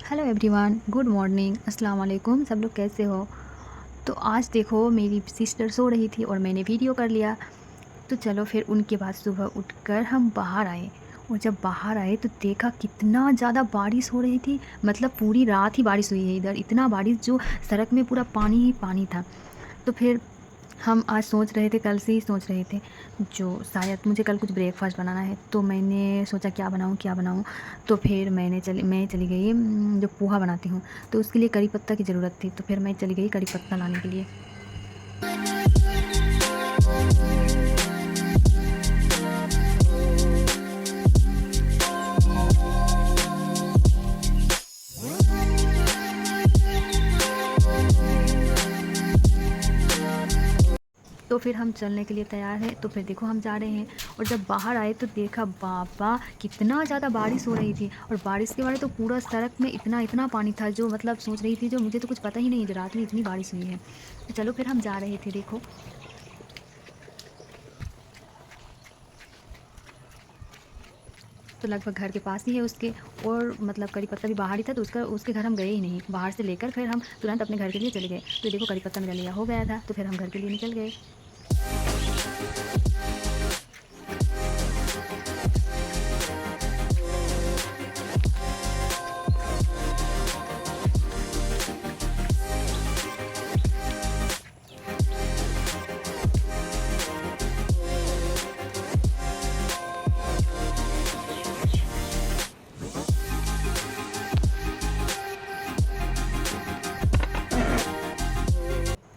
Hello everyone, good morning, अस्सलाम वालेकुम। सब लोग कैसे हो? तो आज देखो मेरी सिस्टर सो रही थी और मैंने वीडियो कर लिया। तो चलो फिर उनके बाद सुबह उठकर हम बाहर आए। और जब बाहर आए तो देखा कितना ज़्यादा बारिश हो रही थी। मतलब पूरी रात ही बारिश हुई है इधर, इतना बारिश जो सड़क में पूरा पानी ही पानी था। तो फिर हम आज सोच रहे थे, कल से ही सोच रहे थे जो शायद मुझे कल कुछ ब्रेकफास्ट बनाना है। तो मैंने सोचा क्या बनाऊँ क्या बनाऊँ। तो फिर मैं चली गई जो पोहा बनाती हूँ। तो उसके लिए करी पत्ता की ज़रूरत थी, तो फिर मैं चली गई करी पत्ता लाने के लिए। तो फिर हम चलने के लिए तैयार हैं। तो फिर देखो हम जा रहे हैं। और जब बाहर आए तो देखा बाबा कितना ज़्यादा बारिश हो रही थी। और बारिश के बाद तो पूरा सड़क में इतना इतना पानी था जो मतलब सोच रही थी जो मुझे तो कुछ पता ही नहीं, जो रात में इतनी बारिश हुई है। तो चलो फिर हम जा रहे थे। देखो तो लगभग घर के पास ही है उसके। और मतलब करी पत्ता भी बाहर ही था, तो उसके घर हम गए ही नहीं। बाहर से लेकर फिर हम तुरंत अपने घर के लिए चले गए। तो देखो करी पत्ता मेरा लिया हो गया था, तो फिर हम घर के लिए निकल गए।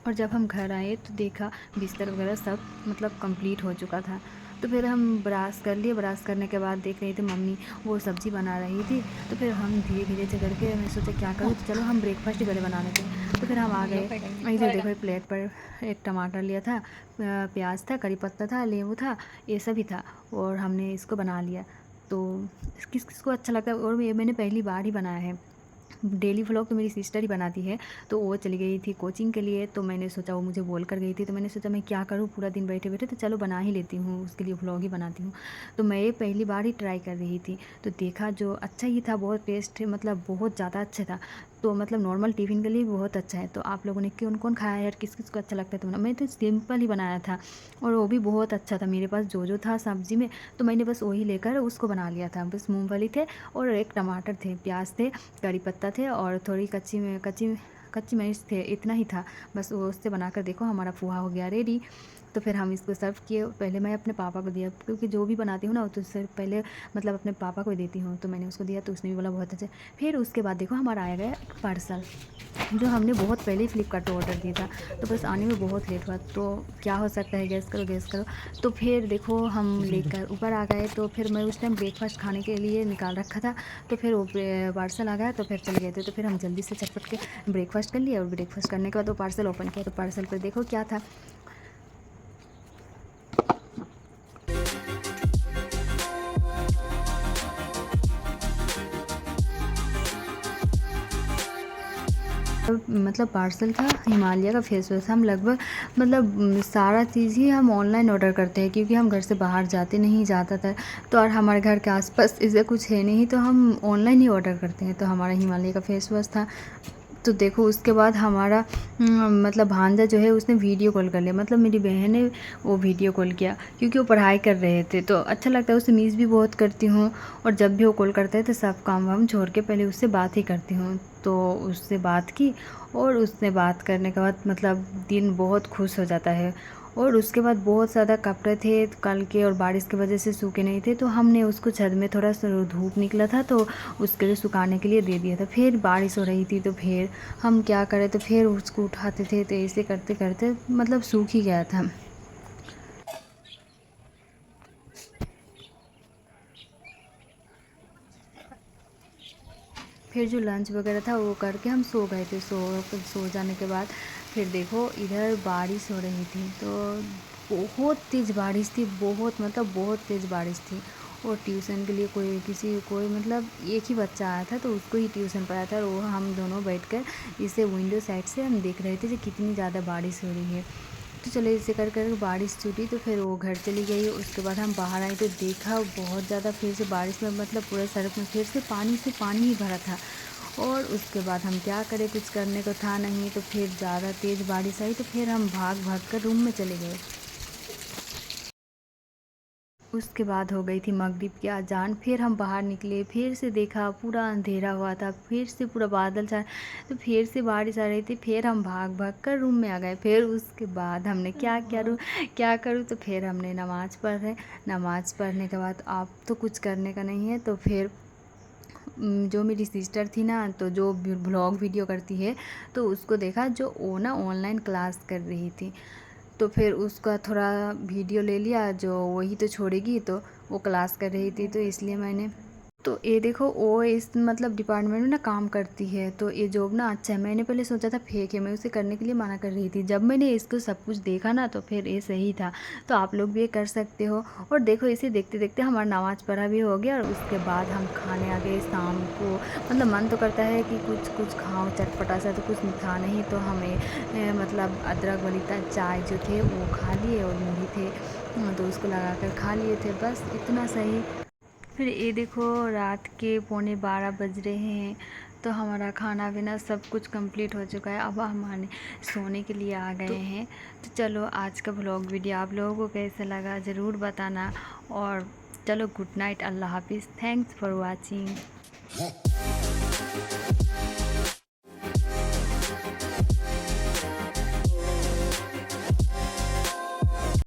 और जब हम घर आए तो देखा बिस्तर वगैरह सब मतलब कंप्लीट हो चुका था। तो फिर हम ब्रश कर लिए। ब्रश करने के बाद देख रही थी मम्मी वो सब्ज़ी बना रही थी। तो फिर हम धीरे धीरे से करके मैं सोचा क्या करूँ, तो चलो हम ब्रेकफास्ट ही पहले बना लेते हैं। तो फिर हम आ गए। इधर देखो एक प्लेट पर एक टमाटर लिया था, प्याज था, करी पत्ता था, नींबू था, ये सब ही था। और हमने इसको बना लिया। तो किस किस को अच्छा लगता है। और ये मैंने पहली बार ही बनाया है। डेली व्लॉग तो मेरी सिस्टर ही बनाती है। तो वो चली गई थी कोचिंग के लिए, तो मैंने सोचा, वो मुझे बोल कर गई थी, तो मैंने सोचा मैं क्या करूँ पूरा दिन बैठे बैठे, तो चलो बना ही लेती हूँ, उसके लिए व्लॉग ही बनाती हूँ। तो मैं ये पहली बार ही ट्राई कर रही थी। तो देखा जो अच्छा ही था, बहुत टेस्ट मतलब बहुत ज़्यादा अच्छा था। तो मतलब नॉर्मल टिफ़िन के लिए बहुत अच्छा है। तो आप लोगों ने कौन कौन खाया है यार, किस किस को अच्छा लगता है? तो मैं तो सिंपल ही बनाया था और वो भी बहुत अच्छा था। मेरे पास जो था सब्ज़ी में, तो मैंने बस वही लेकर उसको बना लिया था। बस मूंगफली थे और एक टमाटर थे, प्याज थे, करी पत्ता थे और थोड़ी कच्ची मिर्च थे, इतना ही था। बस वो उससे बनाकर देखो हमारा पोहा हो गया रेडी। तो फिर हम इसको सर्व किए। पहले मैं अपने पापा को दिया, क्योंकि जो भी बनाती हूँ ना वो तो सिर्फ पहले मतलब अपने पापा को देती हूँ। तो मैंने उसको दिया तो उसने भी बोला बहुत अच्छा। फिर उसके बाद देखो हमारा आया गया एक पार्सल, जो हमने बहुत पहले ही फ्लिपकार्ट पर ऑर्डर दिया था। तो बस आने में बहुत लेट हुआ। तो क्या हो सकता है, गैस करो गैस करो। तो फिर देखो हम लेकर ऊपर आ गए। तो फिर मैं उस टाइम ब्रेकफास्ट खाने के लिए निकाल रखा था। तो फिर वो पार्सल आ गया, तो फिर चले गए थे। तो फिर हम जल्दी से चटपट के ब्रेकफास्ट कर लिया। और ब्रेकफास्ट करने के बाद वो पार्सल ओपन किया, तो पार्सल पर देखो क्या था। मतलब पार्सल था हिमालय का फेस वॉश। हम लगभग मतलब सारा चीज़ ही हम ऑनलाइन ऑर्डर करते हैं, क्योंकि हम घर से बाहर जाते नहीं ज़्यादातर। तो और हमारे घर के आसपास ऐसा कुछ है नहीं, तो हम ऑनलाइन ही ऑर्डर करते हैं। तो हमारा हिमालय का फेस वॉश था। तो देखो उसके बाद हमारा मतलब भांजा जो है उसने वीडियो कॉल कर लिया। मतलब मेरी बहन ने वो वीडियो कॉल किया, क्योंकि वो पढ़ाई कर रहे थे। तो अच्छा लगता है, उससे मिस भी बहुत करती हूँ। और जब भी वो कॉल करता है तो सब काम वाम छोड़ के पहले उससे बात ही करती हूँ। तो उससे बात की। और उससे बात करने के बाद मतलब दिन बहुत खुश हो जाता है। और उसके बाद बहुत ज़्यादा कपड़े थे कल के, और बारिश की वजह से सूखे नहीं थे। तो हमने उसको छत में थोड़ा सा धूप निकला था तो उसके लिए सुखाने के लिए दे दिया था। फिर बारिश हो रही थी तो फिर हम क्या करें, तो फिर उसको उठाते थे। तो ऐसे करते करते मतलब सूख ही गया था। फिर जो लंच वगैरह था वो करके हम सो गए थे। सो जाने के बाद फिर देखो इधर बारिश हो रही थी। तो बहुत तेज़ बारिश थी, बहुत मतलब बहुत तेज़ बारिश थी। और ट्यूशन के लिए कोई मतलब एक ही बच्चा आया था, तो उसको ही ट्यूशन पढ़ाया था। और वो हम दोनों बैठकर इसे विंडो साइड से हम देख रहे थे कि कितनी ज़्यादा बारिश हो रही है। तो चलो ऐसे कर कर बारिश छूटी, तो फिर वो घर चली गई। उसके बाद हम बाहर आए तो देखा बहुत ज़्यादा फिर से बारिश में मतलब पूरे सड़क में फिर से पानी ही भरा था। और उसके बाद हम क्या करें, कुछ करने को था नहीं, तो फिर ज़्यादा तेज़ बारिश आई तो फिर हम भाग भाग कर रूम में चले गए। उसके बाद हो गई थी मगरिब की अज़ान, फिर हम बाहर निकले, फिर से देखा पूरा अंधेरा हुआ था, फिर से पूरा बादल छा, तो फिर से बारिश आ रही थी, फिर हम भाग भाग कर रूम में आ गए। फिर उसके बाद हमने क्या करूँ, तो फिर हमने नमाज़ पढ़े। नमाज़ पढ़ने के बाद अब तो कुछ करने का नहीं है, तो फिर जो मेरी सिस्टर थी ना, तो जो ब्लॉग वीडियो करती है, तो उसको देखा जो वो ना ऑनलाइन क्लास कर रही थी, तो फिर उसका थोड़ा वीडियो ले लिया, जो वही तो छोड़ेगी, तो वो क्लास कर रही थी, तो इसलिए मैंने, तो ये देखो वो इस मतलब डिपार्टमेंट में ना काम करती है, तो ये जॉब ना अच्छा है। मैंने पहले सोचा था फेक है, मैं उसे करने के लिए मना कर रही थी। जब मैंने इसको सब कुछ देखा ना, तो फिर ये सही था। तो आप लोग भी ये कर सकते हो। और देखो इसे देखते देखते हमारा नमाज़ पढ़ा भी हो गया, और उसके बाद हम खाने आ गए शाम को। मतलब मन तो करता है कि कुछ कुछ खाओ चटपटा सा, तो कुछ था नहीं, तो हमें मतलब अदरक वाली चाय जो थे वो खा लिए, और मूढ़ी थे तो उसको लगा कर खा लिए थे, बस इतना सही। फिर ये देखो रात के 11:15 बज रहे हैं, तो हमारा खाना पीना सब कुछ कंप्लीट हो चुका है। अब हम सोने के लिए आ गए हैं। तो चलो आज का व्लॉग वीडियो आप लोगों को कैसा लगा ज़रूर बताना, और चलो गुड नाइट, अल्लाह हाफिज़, थैंक्स फॉर वाचिंग।